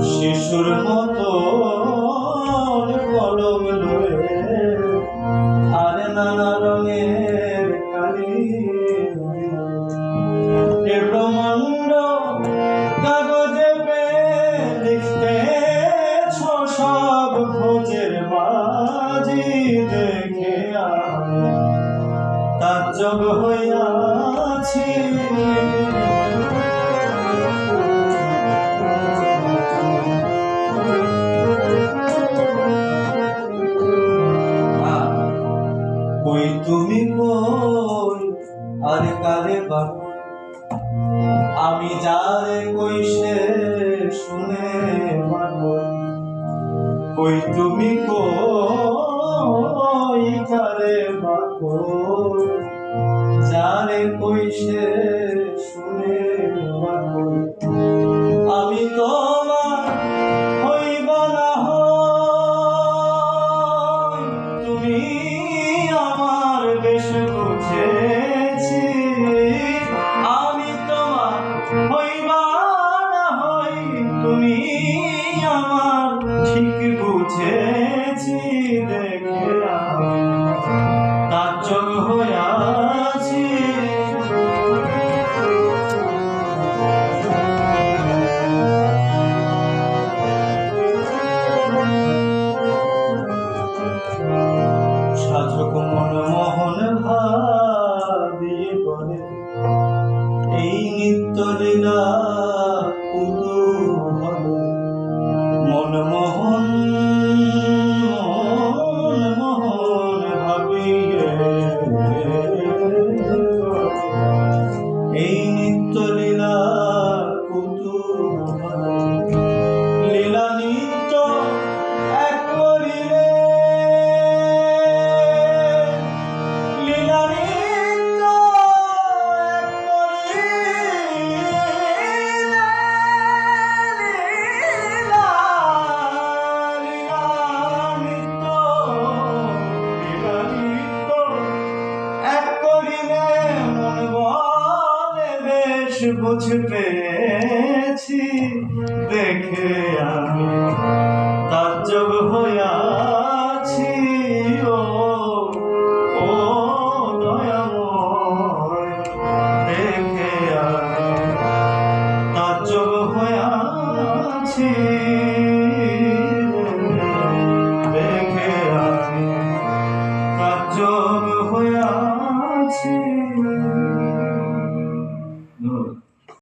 শিশুর মতো কলম লয়ে আর নানা রঙের কালি ব্রহ্মাণ্ড কাগজে লিখতে সব খোঁজের বাজি দেখে তাজ্জব হইয়াছি। কই তুমি কই আর কারে বাকই আমি যারে কই সে শুনে পাগল। কই তুমি কই কারে বাকই যারে কই সে শুনে পাগল। আমি তোমার হইবা না হই তুমি আমার বেশ বুঝেছি। আমি তোমার হইবা না হই তুমি আমার ঠিক বুঝেছি। দেখে তাজ্জব হইয়াছি। সাধক মনমোহন ভাবিয়ে বলে এই নিত্য লীলা কুতূহল। মনমোহন ভাবিয়ে এই নিত্য লীলা কুতূহল। লীলা নিত্য এক করিলে বুঝ পেয়েছি। দেখে আমি তাজ্জব হইয়া